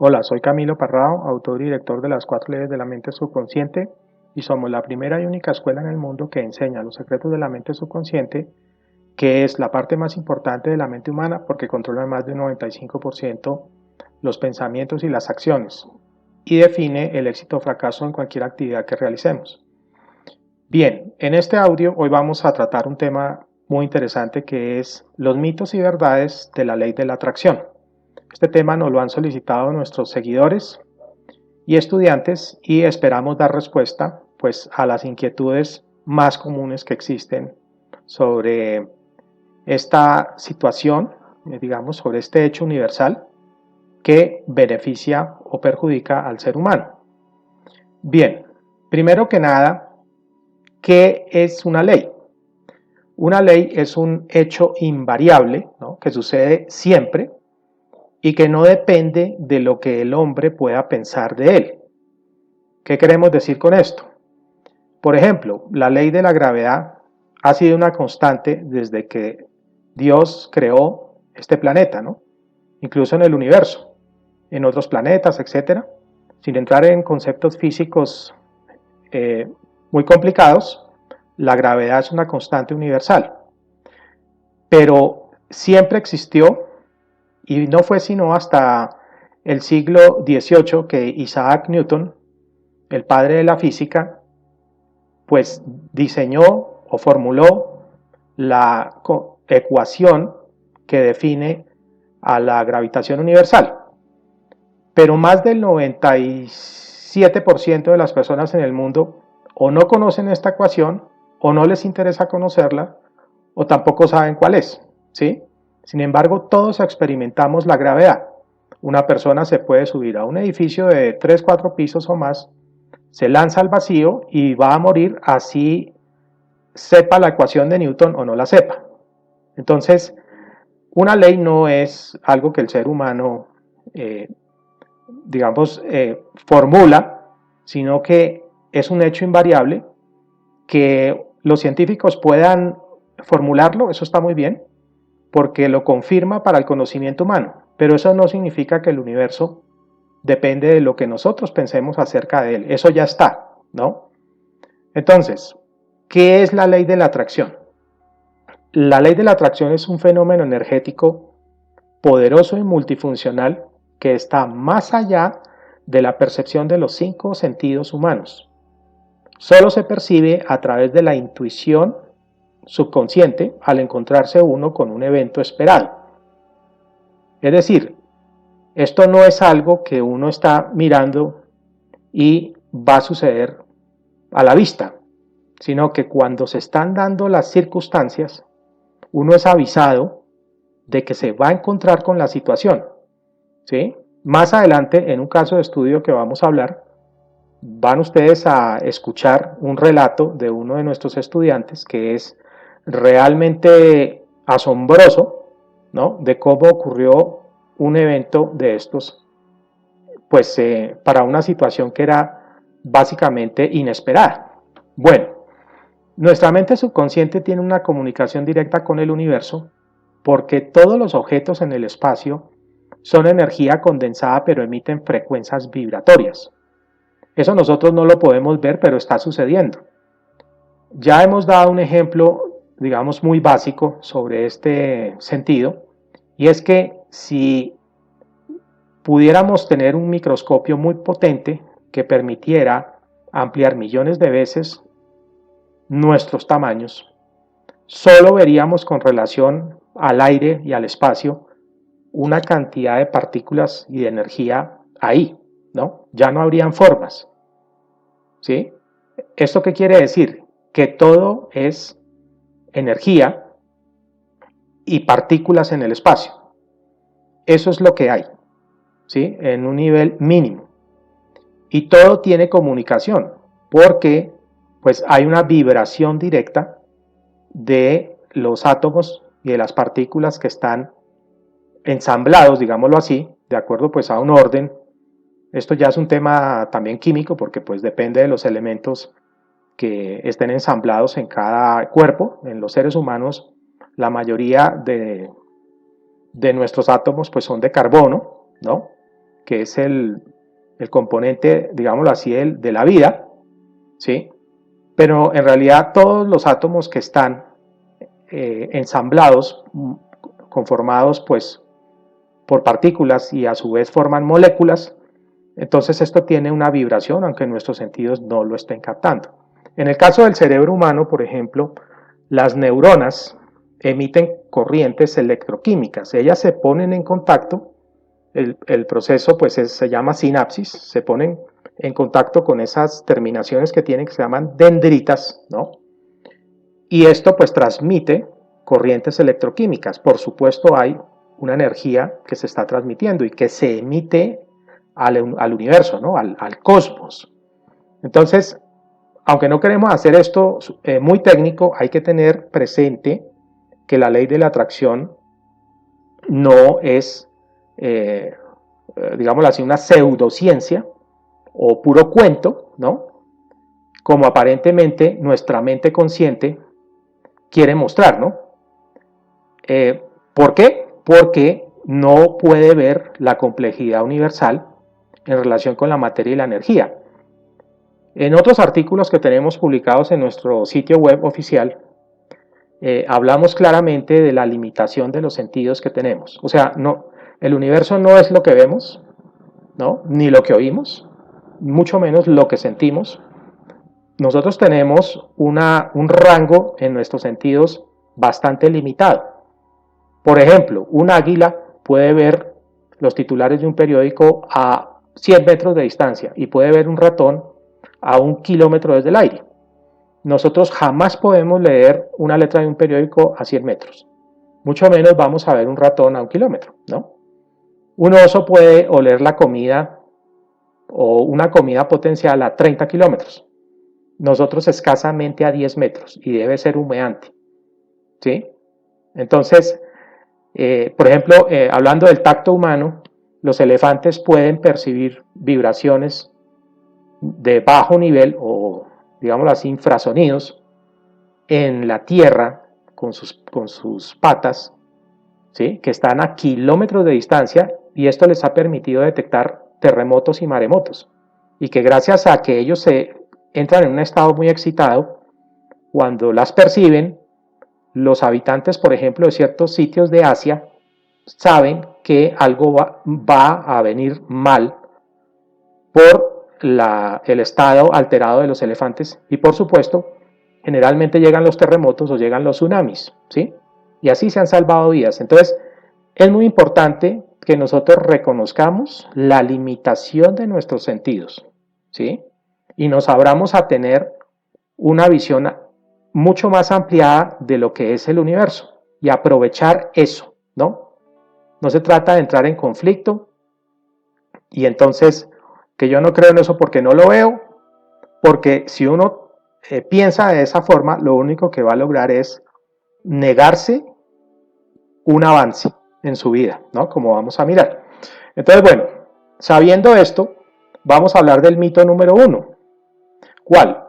Hola, soy Camilo Parrao, autor y director de las 4 leyes de la mente subconsciente y somos la primera y única escuela en el mundo que enseña los secretos de la mente subconsciente, que es la parte más importante de la mente humana porque controla más de un 95% los pensamientos y las acciones y define el éxito o fracaso en cualquier actividad que realicemos. Bien, en este audio hoy vamos a tratar un tema muy interesante que es los mitos y verdades de la ley de la atracción. Este tema nos lo han solicitado nuestros seguidores y estudiantes y esperamos dar respuesta pues a las inquietudes más comunes que existen sobre esta situación, digamos, sobre este hecho universal que beneficia o perjudica al ser humano. Bien, primero que nada, ¿qué es una ley? Una ley es un hecho invariable, ¿no?, que sucede siempre y que no depende de lo que el hombre pueda pensar de él. ¿Qué queremos decir con esto? Por ejemplo, la ley de la gravedad ha sido una constante desde que Dios creó este planeta, ¿no? Incluso en el universo, en otros planetas, etcétera. Sin entrar en conceptos físicos muy complicados, la gravedad es una constante universal. Pero siempre existió y no fue sino hasta el siglo XVIII que Isaac Newton, el padre de la física, pues diseñó o formuló la ecuación que define a la gravitación universal. Pero más del 97% de las personas en el mundo o no conocen esta ecuación, o no les interesa conocerla, o tampoco saben cuál es, ¿sí? Sin embargo, todos experimentamos la gravedad. Una persona se puede subir a un edificio de 3, 4 pisos o más, se lanza al vacío y va a morir así sepa la ecuación de Newton o no la sepa. Entonces, una ley no es algo que el ser humano, formula, sino que es un hecho invariable que los científicos puedan formularlo, eso está muy bien, porque lo confirma para el conocimiento humano, pero eso no significa que el universo depende de lo que nosotros pensemos acerca de él, eso ya está, ¿no? Entonces, ¿qué es la ley de la atracción? La ley de la atracción es un fenómeno energético poderoso y multifuncional que está más allá de la percepción de los 5 sentidos humanos. Solo se percibe a través de la intuición subconsciente al encontrarse uno con un evento esperado. Es decir, esto no es algo que uno está mirando y va a suceder a la vista, sino que cuando se están dando las circunstancias, uno es avisado de que se va a encontrar con la situación, ¿sí? Más adelante, en un caso de estudio que vamos a hablar, van ustedes a escuchar un relato de uno de nuestros estudiantes que es realmente asombroso, ¿no?, de cómo ocurrió un evento de estos, pues para una situación que era básicamente inesperada. Bueno, nuestra mente subconsciente tiene una comunicación directa con el universo porque todos los objetos en el espacio son energía condensada pero emiten frecuencias vibratorias. Eso nosotros no lo podemos ver, pero está sucediendo. Ya hemos dado un ejemplo, digamos, muy básico sobre este sentido, y es que si pudiéramos tener un microscopio muy potente que permitiera ampliar millones de veces nuestros tamaños, solo veríamos con relación al aire y al espacio una cantidad de partículas y de energía ahí, ¿no? Ya no habrían formas, ¿sí? ¿Esto qué quiere decir? Que todo es energía y partículas en el espacio. Eso es lo que hay, ¿sí?, en un nivel mínimo. Y todo tiene comunicación, porque pues hay una vibración directa de los átomos y de las partículas que están ensamblados, digámoslo así, de acuerdo pues a un orden. Esto ya es un tema también químico, porque pues depende de los elementos que estén ensamblados en cada cuerpo. En los seres humanos, la mayoría de nuestros átomos pues son de carbono, ¿no? que es el componente, digámoslo así, de la vida, ¿sí? Pero en realidad todos los átomos que están ensamblados, conformados pues por partículas y a su vez forman moléculas, entonces esto tiene una vibración, aunque nuestros sentidos no lo estén captando. En el caso del cerebro humano, por ejemplo, las neuronas emiten corrientes electroquímicas. Ellas se ponen en contacto, el proceso pues se llama sinapsis, se ponen en contacto con esas terminaciones que tienen, que se llaman dendritas, ¿no? Y esto pues transmite corrientes electroquímicas. Por supuesto hay una energía que se está transmitiendo y que se emite al universo, ¿no? al cosmos. Entonces, aunque no queremos hacer esto muy técnico, hay que tener presente que la ley de la atracción no es, digámoslo así, una pseudociencia o puro cuento, ¿no? Como aparentemente nuestra mente consciente quiere mostrar, ¿no? ¿Por qué? Porque no puede ver la complejidad universal en relación con la materia y la energía. En otros artículos que tenemos publicados en nuestro sitio web oficial, hablamos claramente de la limitación de los sentidos que tenemos. O sea, no, el universo no es lo que vemos, ¿no? Ni lo que oímos, mucho menos lo que sentimos. Nosotros tenemos un rango en nuestros sentidos bastante limitado. Por ejemplo, un águila puede ver los titulares de un periódico a 100 metros de distancia y puede ver un ratón a 1 kilómetro desde el aire. Nosotros jamás podemos leer una letra de un periódico a 100 metros. Mucho menos vamos a ver un ratón a 1 kilómetro, ¿no? Un oso puede oler la comida o una comida potencial a 30 kilómetros. Nosotros escasamente a 10 metros y debe ser humeante, ¿sí? Entonces, por ejemplo, hablando del tacto humano, los elefantes pueden percibir vibraciones de bajo nivel o, digámoslo así, infrasonidos en la tierra con sus patas, ¿sí? Que están a kilómetros de distancia, y esto les ha permitido detectar terremotos y maremotos, y que gracias a que ellos se entran en un estado muy excitado, cuando las perciben, los habitantes, por ejemplo, de ciertos sitios de Asia, saben que algo va a venir mal por el estado alterado de los elefantes, y por supuesto, generalmente llegan los terremotos o llegan los tsunamis, ¿sí? Y así se han salvado vidas. Entonces, es muy importante que nosotros reconozcamos la limitación de nuestros sentidos, ¿sí? Y nos abramos a tener una visión mucho más ampliada de lo que es el universo y aprovechar eso, ¿no? No se trata de entrar en conflicto y entonces que yo no creo en eso porque no lo veo, porque si uno piensa de esa forma, lo único que va a lograr es negarse un avance en su vida, ¿no? Como vamos a mirar. Entonces, bueno, sabiendo esto, vamos a hablar del mito número 1. ¿Cuál?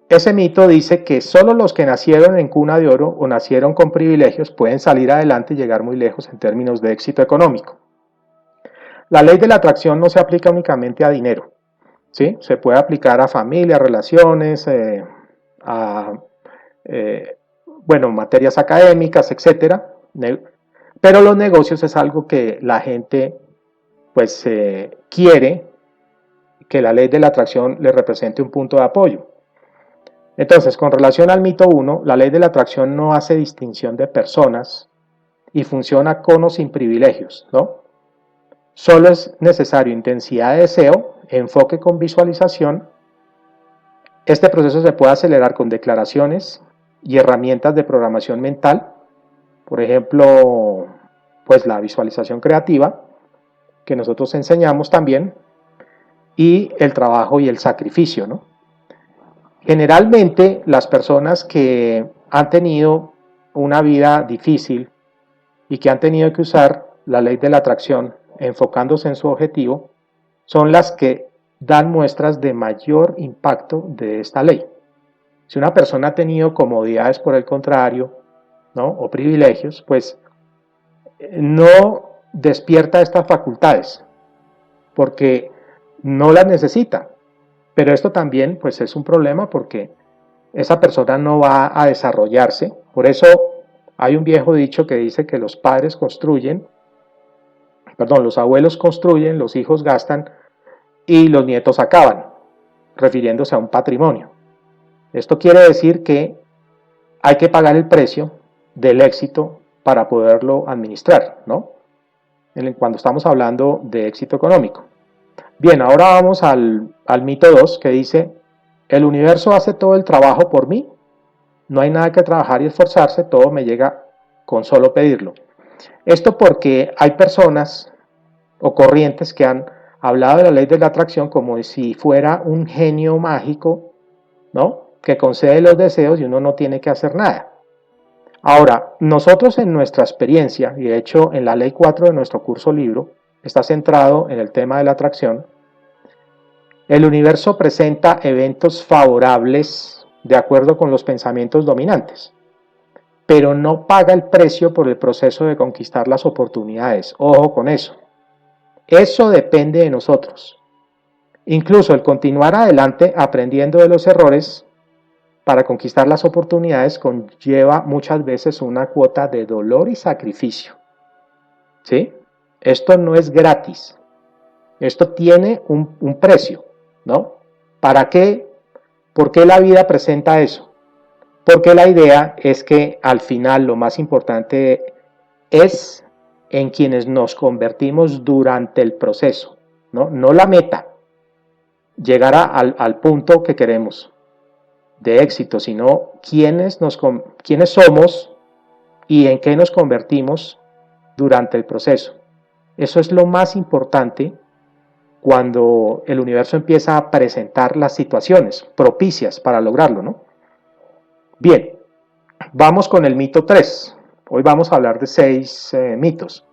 Ese mito dice que solo los que nacieron en cuna de oro o nacieron con privilegios pueden salir adelante y llegar muy lejos en términos de éxito económico. La ley de la atracción no se aplica únicamente a dinero, ¿sí? Se puede aplicar a familia, relaciones, bueno, materias académicas, etcétera. Pero los negocios es algo que la gente pues quiere que la ley de la atracción le represente un punto de apoyo. Entonces, con relación al mito 1, la ley de la atracción no hace distinción de personas y funciona con o sin privilegios, ¿no? Solo es necesario intensidad de deseo, enfoque con visualización. Este proceso se puede acelerar con declaraciones y herramientas de programación mental, por ejemplo, pues la visualización creativa, que nosotros enseñamos también, y el trabajo y el sacrificio, ¿no? Generalmente las personas que han tenido una vida difícil y que han tenido que usar la ley de la atracción enfocándose en su objetivo, son las que dan muestras de mayor impacto de esta ley. Si una persona ha tenido comodidades por el contrario, ¿no? O privilegios, pues no despierta estas facultades. porque no las necesita. Pero esto también pues es un problema porque esa persona no va a desarrollarse. Por eso hay un viejo dicho que dice que los padres construyen, perdón, los abuelos construyen, los hijos gastan y los nietos acaban, refiriéndose a un patrimonio. Esto quiere decir que hay que pagar el precio del éxito para poderlo administrar, ¿no? Cuando estamos hablando de éxito económico. Bien, ahora vamos al mito 2 que dice, el universo hace todo el trabajo por mí, no hay nada que trabajar y esforzarse, todo me llega con solo pedirlo. Esto porque hay personas o corrientes que han hablado de la ley de la atracción como si fuera un genio mágico, ¿no? Que concede los deseos y uno no tiene que hacer nada. Ahora, nosotros en nuestra experiencia, y de hecho en la ley 4 de nuestro curso libro, está centrado en el tema de la atracción, el universo presenta eventos favorables de acuerdo con los pensamientos dominantes, pero no paga el precio por el proceso de conquistar las oportunidades. Ojo con eso. Eso depende de nosotros. Incluso el continuar adelante aprendiendo de los errores para conquistar las oportunidades conlleva muchas veces una cuota de dolor y sacrificio. ¿Sí? Esto no es gratis. Esto tiene un precio, ¿no? ¿Para qué? ¿Por qué la vida presenta eso? Porque la idea es que al final lo más importante es en quienes nos convertimos durante el proceso, ¿no? No la meta, llegar al punto que queremos de éxito, sino quiénes somos y en qué nos convertimos durante el proceso. Eso es lo más importante cuando el universo empieza a presentar las situaciones propicias para lograrlo, ¿no? Bien, vamos con el mito 3. Hoy vamos a hablar de 6 mitos.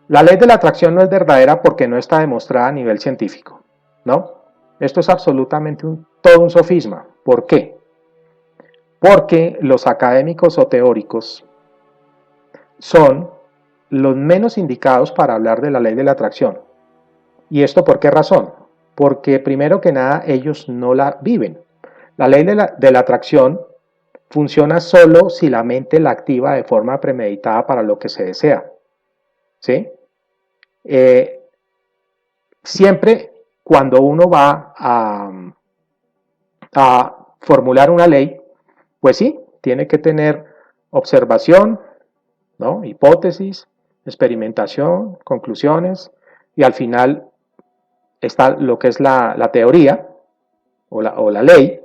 La ley de la atracción no es verdadera porque no está demostrada a nivel científico, ¿no? Esto es absolutamente todo un sofisma. ¿Por qué? Porque los académicos o teóricos son los menos indicados para hablar de la ley de la atracción. ¿Y esto por qué razón? Porque primero que nada ellos no la viven. La ley de la atracción funciona solo si la mente la activa de forma premeditada para lo que se desea. ¿Sí? Siempre cuando uno va a formular una ley, pues sí, tiene que tener observación, ¿no? Hipótesis, experimentación, conclusiones, y al final está lo que es la teoría o la ley,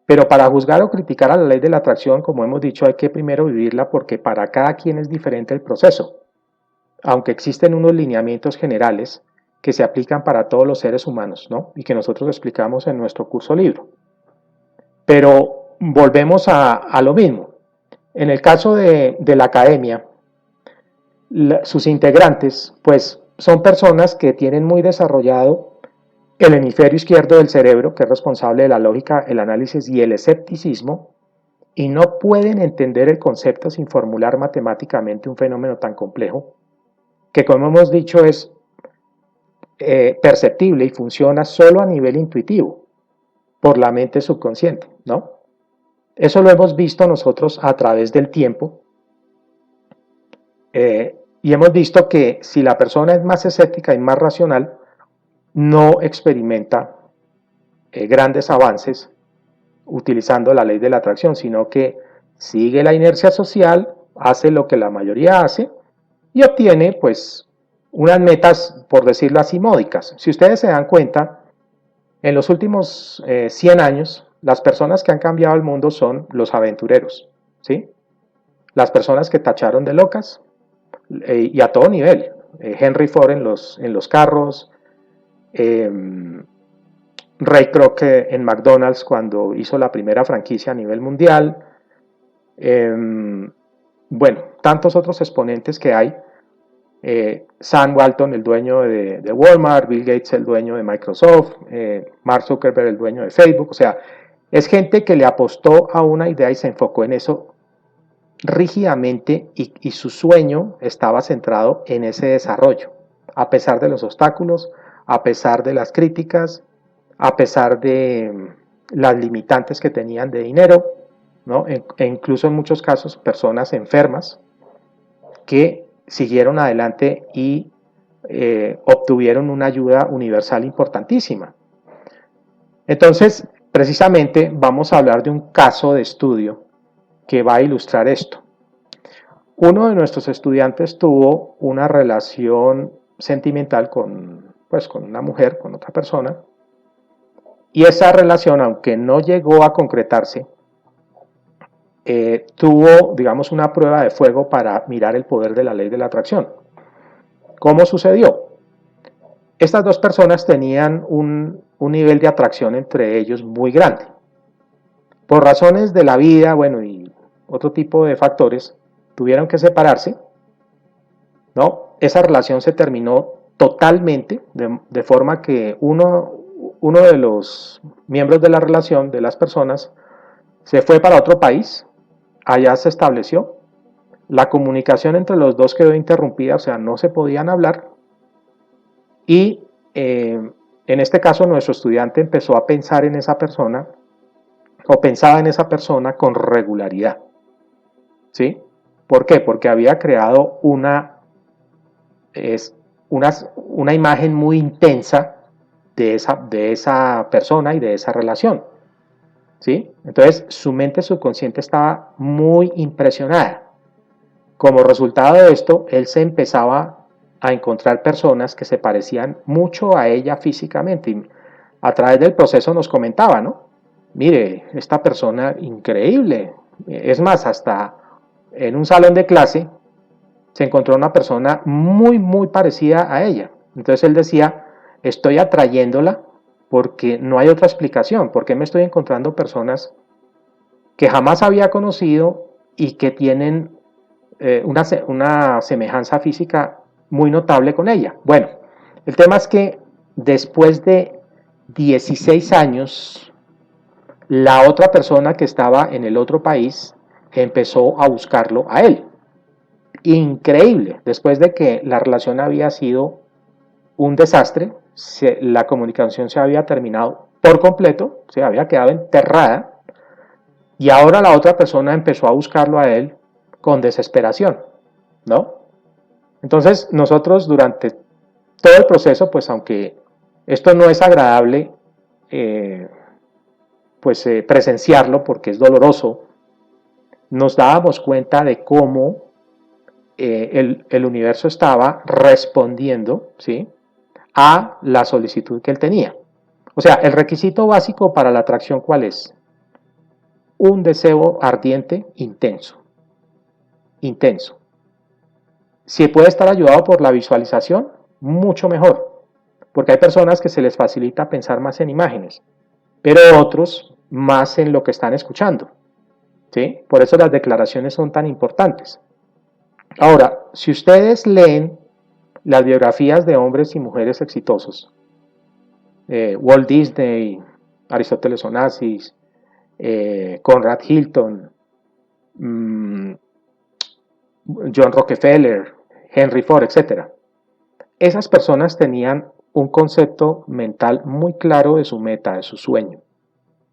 pero para juzgar o criticar a la ley de la atracción, como hemos dicho, hay que primero vivirla porque para cada quien es diferente el proceso, aunque existen unos lineamientos generales que se aplican para todos los seres humanos, ¿no? Y que nosotros explicamos en nuestro curso libro. Pero volvemos a lo mismo. En el caso de la academia, sus integrantes, pues son personas que tienen muy desarrollado el hemisferio izquierdo del cerebro, que es responsable de la lógica, el análisis y el escepticismo, y no pueden entender el concepto sin formular matemáticamente un fenómeno tan complejo, que como hemos dicho es perceptible y funciona solo a nivel intuitivo, por la mente subconsciente, ¿no? Eso lo hemos visto nosotros a través del tiempo, y hemos visto que si la persona es más escéptica y más racional, no experimenta grandes avances utilizando la ley de la atracción, sino que sigue la inercia social, hace lo que la mayoría hace y obtiene pues unas metas, por decirlo así, módicas. Si ustedes se dan cuenta, en los últimos 100 años, las personas que han cambiado el mundo son los aventureros, ¿sí? Las personas que tacharon de locas, y a todo nivel. Henry Ford en los carros, Ray Kroc en McDonald's cuando hizo la primera franquicia a nivel mundial. Bueno, tantos otros exponentes que hay. Sam Walton, el dueño de Walmart, Bill Gates, el dueño de Microsoft, Mark Zuckerberg, el dueño de Facebook. O sea, es gente que le apostó a una idea y se enfocó en eso rígidamente y su sueño estaba centrado en ese desarrollo, a pesar de los obstáculos, a pesar de las críticas, a pesar de las limitantes que tenían de dinero, ¿no? E incluso en muchos casos personas enfermas que siguieron adelante y obtuvieron una ayuda universal importantísima. Entonces, precisamente vamos a hablar de un caso de estudio que va a ilustrar esto. Uno de nuestros estudiantes tuvo una relación sentimental con una mujer, con otra persona, y esa relación, aunque no llegó a concretarse, tuvo, digamos, una prueba de fuego para mirar el poder de la ley de la atracción. ¿Cómo sucedió? Estas dos personas tenían un nivel de atracción entre ellos muy grande. Por razones de la vida, bueno, y otro tipo de factores, tuvieron que separarse, ¿no? Esa relación se terminó totalmente, de forma que uno de los miembros de la relación, de las personas, se fue para otro país, allá se estableció, la comunicación entre los dos quedó interrumpida, o sea, no se podían hablar, y en este caso nuestro estudiante empezó a pensar en esa persona, o pensaba en esa persona con regularidad, ¿sí? ¿Por qué? Porque había creado una imagen muy intensa de esa persona y de esa relación, ¿sí? Entonces su mente subconsciente estaba muy impresionada. Como resultado de esto, él se empezaba a encontrar personas que se parecían mucho a ella físicamente, y a través del proceso nos comentaba, ¿no? Mire, esta persona increíble, es más, hasta en un salón de clase se encontró una persona muy, muy parecida a ella. Entonces él decía, estoy atrayéndola porque no hay otra explicación, porque me estoy encontrando personas que jamás había conocido y que tienen una semejanza física muy notable con ella. Bueno, el tema es que después de 16 años, la otra persona que estaba en el otro país empezó a buscarlo a él. Increíble, después de que la relación había sido un desastre, la comunicación se había terminado por completo, se había quedado enterrada, y ahora la otra persona empezó a buscarlo a él con desesperación, ¿no? Entonces nosotros durante todo el proceso, pues aunque esto no es agradable, eh, presenciarlo porque es doloroso, nos dábamos cuenta de cómo el universo estaba respondiendo, ¿sí?, a la solicitud que él tenía. O sea, el requisito básico para la atracción, ¿cuál es? Un deseo ardiente, intenso. Intenso. Si puede estar ayudado por la visualización, mucho mejor, porque hay personas que se les facilita pensar más en imágenes, pero otros más en lo que están escuchando, ¿sí? Por eso las declaraciones son tan importantes. Ahora, si ustedes leen las biografías de hombres y mujeres exitosos, Walt Disney, Aristóteles Onassis, Conrad Hilton, John Rockefeller, Henry Ford, etc. Esas personas tenían un concepto mental muy claro de su meta, de su sueño,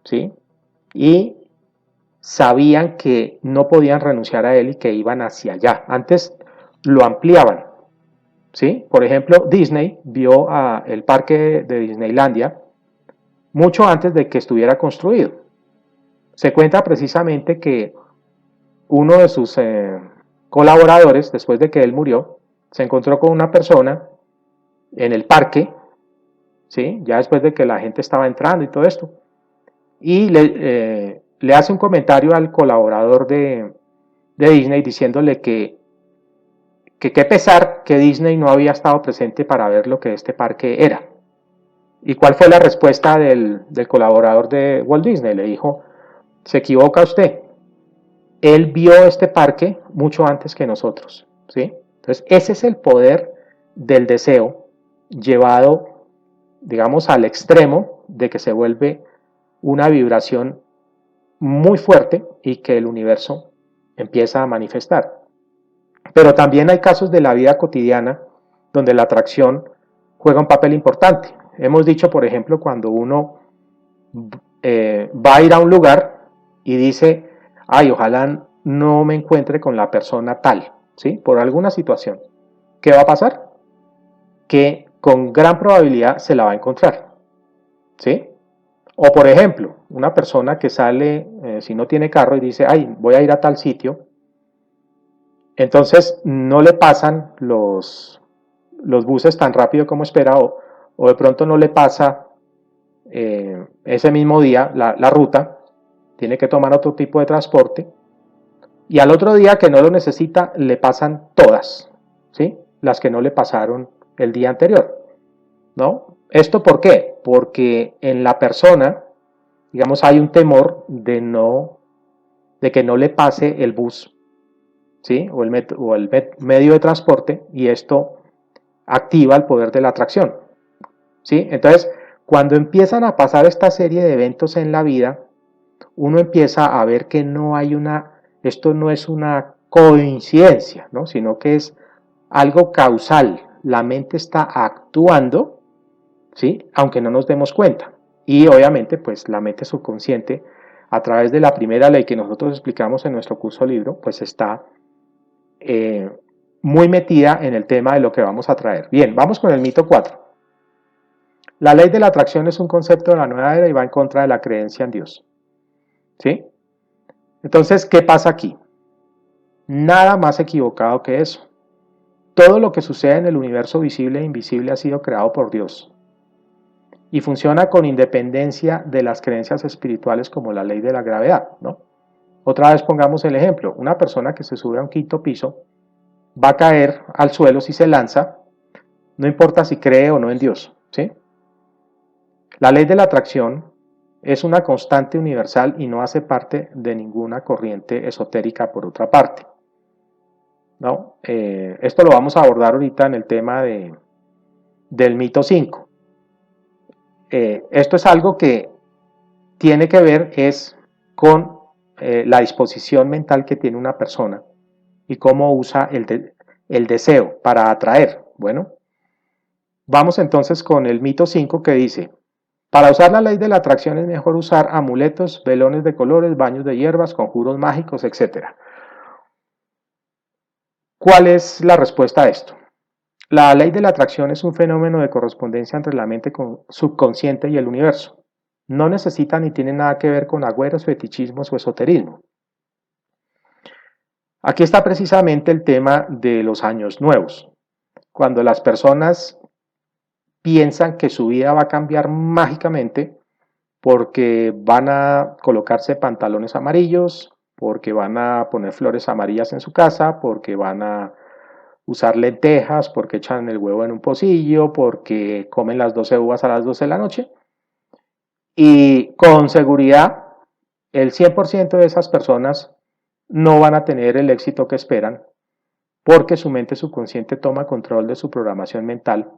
¿sí? Y sabían que no podían renunciar a él y que iban hacia allá. Antes lo ampliaban, ¿sí? Por ejemplo, Disney vio el parque de Disneylandia mucho antes de que estuviera construido. Se cuenta precisamente que uno de sus colaboradores, después de que él murió, se encontró con una persona en el parque, ¿sí?, ya después de que la gente estaba entrando y todo esto, y le hace un comentario al colaborador de Disney diciéndole que qué pesar que Disney no había estado presente para ver lo que este parque era. ¿Y cuál fue la respuesta del colaborador de Walt Disney? Le dijo, se equivoca usted, él vio este parque mucho antes que nosotros, ¿sí? Entonces ese es el poder del deseo llevado, digamos, al extremo de que se vuelve una vibración muy fuerte y que el universo empieza a manifestar. Pero también hay casos de la vida cotidiana donde la atracción juega un papel importante. Hemos dicho, por ejemplo, cuando uno va a ir a un lugar y dice, ay, ojalá no me encuentre con la persona tal, ¿sí? Por alguna situación. ¿Qué va a pasar? Que con gran probabilidad se la va a encontrar, ¿sí? O por ejemplo, una persona que sale, si no tiene carro y dice, ay, voy a ir a tal sitio, entonces no le pasan los buses tan rápido como espera o de pronto no le pasa ese mismo día la ruta, tiene que tomar otro tipo de transporte y al otro día que no lo necesita le pasan todas, ¿sí? Las que no le pasaron el día anterior, ¿no? ¿Esto por qué? Porque en la persona, digamos, hay un temor de que no le pase el bus, ¿sí? O el medio de transporte y esto activa el poder de la atracción, ¿sí? Entonces, cuando empiezan a pasar esta serie de eventos en la vida, uno empieza a ver que no hay esto no es una coincidencia, ¿no? Sino que es algo causal. La mente está actuando, ¿sí? Aunque no nos demos cuenta. Y obviamente, pues la mente subconsciente, a través de la primera ley que nosotros explicamos en nuestro curso libro, pues está eh, muy metida en el tema de lo que vamos a traer. Bien, vamos con el mito 4. La ley de la atracción es un concepto de la nueva era y va en contra de la creencia en Dios. ¿Sí? Entonces, ¿qué pasa aquí? Nada más equivocado que eso. Todo lo que sucede en el universo visible e invisible ha sido creado por Dios y funciona con independencia de las creencias espirituales como la ley de la gravedad, ¿no? Otra vez pongamos el ejemplo, una persona que se sube a un quinto piso va a caer al suelo si se lanza, no importa si cree o no en Dios, ¿sí? La ley de la atracción es una constante universal y no hace parte de ninguna corriente esotérica por otra parte, ¿no? Esto lo vamos a abordar ahorita en el tema del mito 5. Esto es algo que tiene que ver es con la disposición mental que tiene una persona y cómo usa el deseo para atraer. Bueno, vamos entonces con el mito 5 que dice, para usar la ley de la atracción es mejor usar amuletos, velones de colores, baños de hierbas, conjuros mágicos, etc. ¿Cuál es la respuesta a esto? La ley de la atracción es un fenómeno de correspondencia entre la mente subconsciente y el universo. No necesita ni tiene nada que ver con agüeros, fetichismos o esoterismo. Aquí está precisamente el tema de los años nuevos. Cuando las personas piensan que su vida va a cambiar mágicamente porque van a colocarse pantalones amarillos, porque van a poner flores amarillas en su casa, porque van a usar lentejas, porque echan el huevo en un pocillo, porque comen las 12 uvas a las 12 de la noche. Y con seguridad, el 100% de esas personas no van a tener el éxito que esperan porque su mente subconsciente toma control de su programación mental.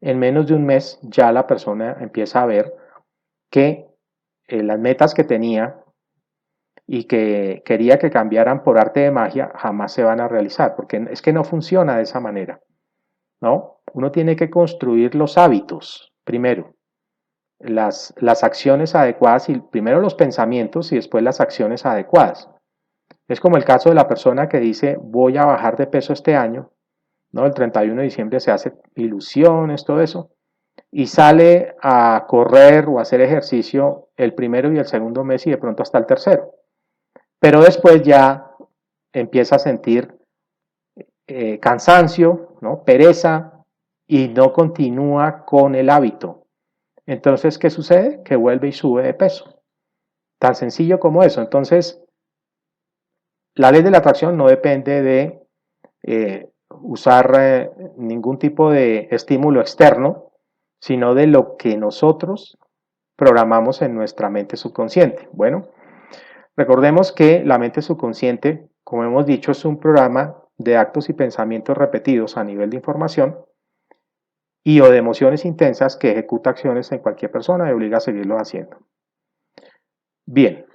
En menos de un mes ya la persona empieza a ver que las metas que tenía y que quería que cambiaran por arte de magia jamás se van a realizar, porque es que no funciona de esa manera, ¿no? Uno tiene que construir los hábitos primero, las acciones adecuadas y primero los pensamientos y después las acciones adecuadas. Es como el caso de la persona que dice voy a bajar de peso este año, ¿no? El 31 de diciembre se hace ilusiones, todo eso, y sale a correr o a hacer ejercicio el primero y el segundo mes y de pronto hasta el tercero. Pero después ya empieza a sentir cansancio, ¿no? Pereza y no continúa con el hábito. Entonces, ¿qué sucede? Que vuelve y sube de peso. Tan sencillo como eso. Entonces, la ley de la atracción no depende de usar ningún tipo de estímulo externo, sino de lo que nosotros programamos en nuestra mente subconsciente. Bueno, recordemos que la mente subconsciente, como hemos dicho, es un programa de actos y pensamientos repetidos a nivel de información y o de emociones intensas que ejecuta acciones en cualquier persona y obliga a seguirlo haciendo. Bien,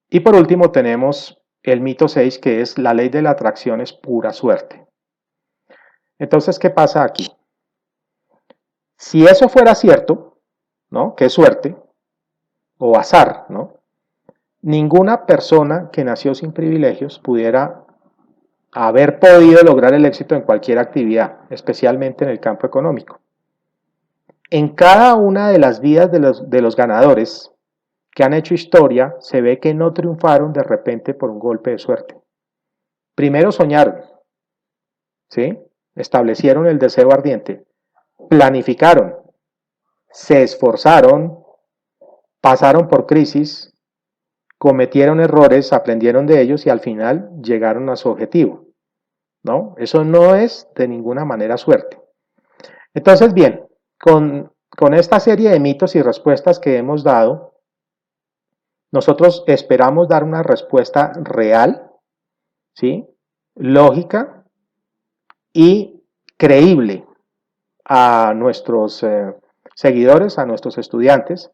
y por último tenemos el mito 6, que es la ley de la atracción es pura suerte. Entonces, ¿qué pasa aquí? Si eso fuera cierto, ¿no? Qué suerte, o azar, ¿no? Ninguna persona que nació sin privilegios pudiera haber podido lograr el éxito en cualquier actividad, especialmente en el campo económico. En cada una de las vidas de los ganadores que han hecho historia, se ve que no triunfaron de repente por un golpe de suerte. Primero soñaron, ¿sí? Establecieron el deseo ardiente, planificaron, se esforzaron, pasaron por crisis, cometieron errores, aprendieron de ellos y al final llegaron a su objetivo, ¿no? Eso no es de ninguna manera suerte. Entonces, bien, con esta serie de mitos y respuestas que hemos dado, nosotros esperamos dar una respuesta real, ¿sí? Lógica y creíble a nuestros seguidores, a nuestros estudiantes,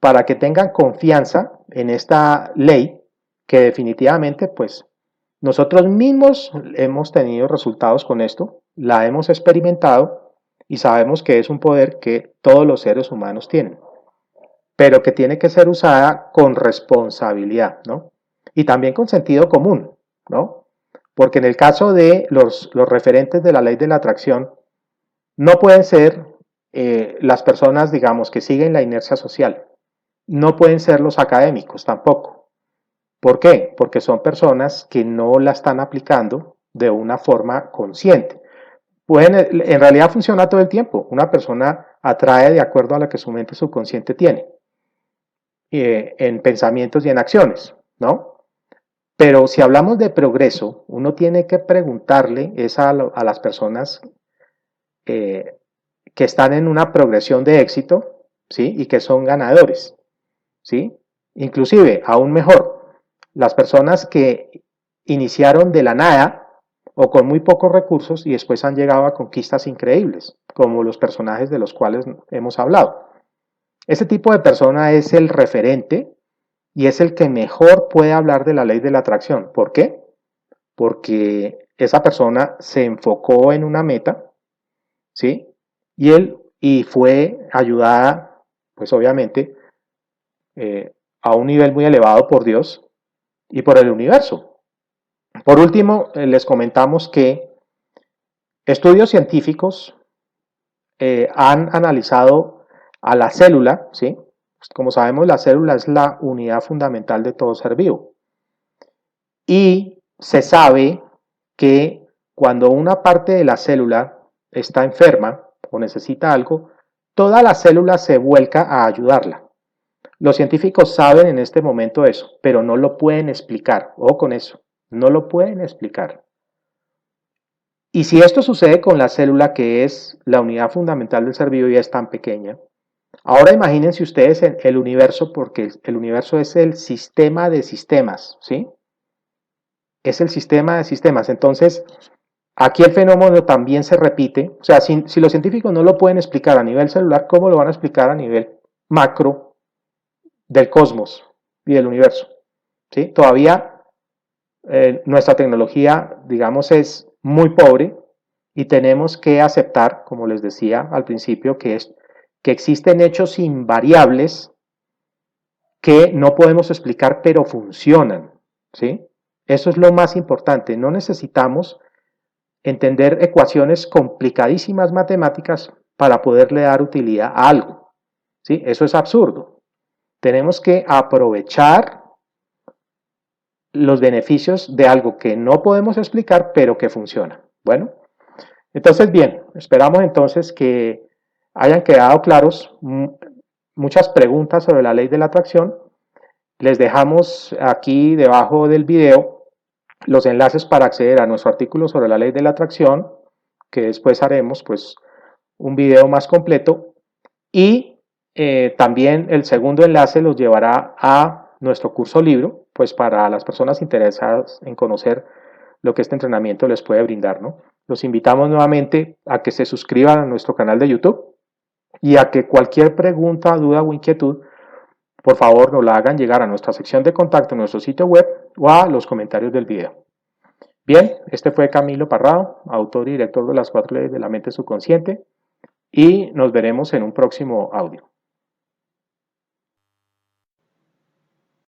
para que tengan confianza en esta ley que definitivamente, pues, nosotros mismos hemos tenido resultados con esto, la hemos experimentado y sabemos que es un poder que todos los seres humanos tienen, pero que tiene que ser usada con responsabilidad, ¿no? Y también con sentido común, ¿no? Porque en el caso de los referentes de la ley de la atracción, no pueden ser las personas, digamos, que siguen la inercia social. No pueden ser los académicos tampoco. ¿Por qué? Porque son personas que no la están aplicando de una forma consciente. En realidad funciona todo el tiempo. Una persona atrae de acuerdo a lo que su mente subconsciente tiene, en pensamientos y en acciones, ¿no? Pero si hablamos de progreso, uno tiene que preguntarle a las personas eh, que están en una progresión de éxito, ¿sí? Y que son ganadores, ¿sí? Inclusive, aún mejor, las personas que iniciaron de la nada o con muy pocos recursos y después han llegado a conquistas increíbles, como los personajes de los cuales hemos hablado. Ese tipo de persona es el referente y es el que mejor puede hablar de la ley de la atracción. ¿Por qué? Porque esa persona se enfocó en una meta, ¿sí? Y fue ayudada, pues obviamente, a un nivel muy elevado por Dios y por el universo. Por último, les comentamos que estudios científicos han analizado a la célula, ¿sí? Como sabemos, la célula es la unidad fundamental de todo ser vivo. Y se sabe que cuando una parte de la célula está enferma o necesita algo, toda la célula se vuelca a ayudarla. Los científicos saben en este momento eso, pero no lo pueden explicar. Ojo con eso, no lo pueden explicar. Y si esto sucede con la célula, que es la unidad fundamental del ser vivo y es tan pequeña, ahora imagínense ustedes en el universo, porque el universo es el sistema de sistemas, ¿sí? Es el sistema de sistemas. Entonces, aquí el fenómeno también se repite. O sea, si los científicos no lo pueden explicar a nivel celular, ¿cómo lo van a explicar a nivel macro del cosmos y del universo? ¿Sí? Todavía nuestra tecnología, digamos, es muy pobre y tenemos que aceptar, como les decía al principio, que existen hechos invariables que no podemos explicar, pero funcionan, ¿sí? Eso es lo más importante. No necesitamos entender ecuaciones complicadísimas matemáticas para poderle dar utilidad a algo, ¿sí? Eso es absurdo. Tenemos que aprovechar los beneficios de algo que no podemos explicar, pero que funciona. Bueno, entonces bien, esperamos entonces que hayan quedado claros muchas preguntas sobre la ley de la atracción. Les dejamos aquí debajo del video los enlaces para acceder a nuestro artículo sobre la ley de la atracción, que después haremos pues un video más completo, y también el segundo enlace los llevará a nuestro curso libro, pues para las personas interesadas en conocer lo que este entrenamiento les puede brindar, ¿no? Los invitamos nuevamente a que se suscriban a nuestro canal de YouTube y a que cualquier pregunta, duda o inquietud, por favor nos la hagan llegar a nuestra sección de contacto en nuestro sitio web o a los comentarios del video. Bien, este fue Camilo Parrado, autor y director de las 4 leyes de la mente subconsciente. y nos veremos en un próximo audio.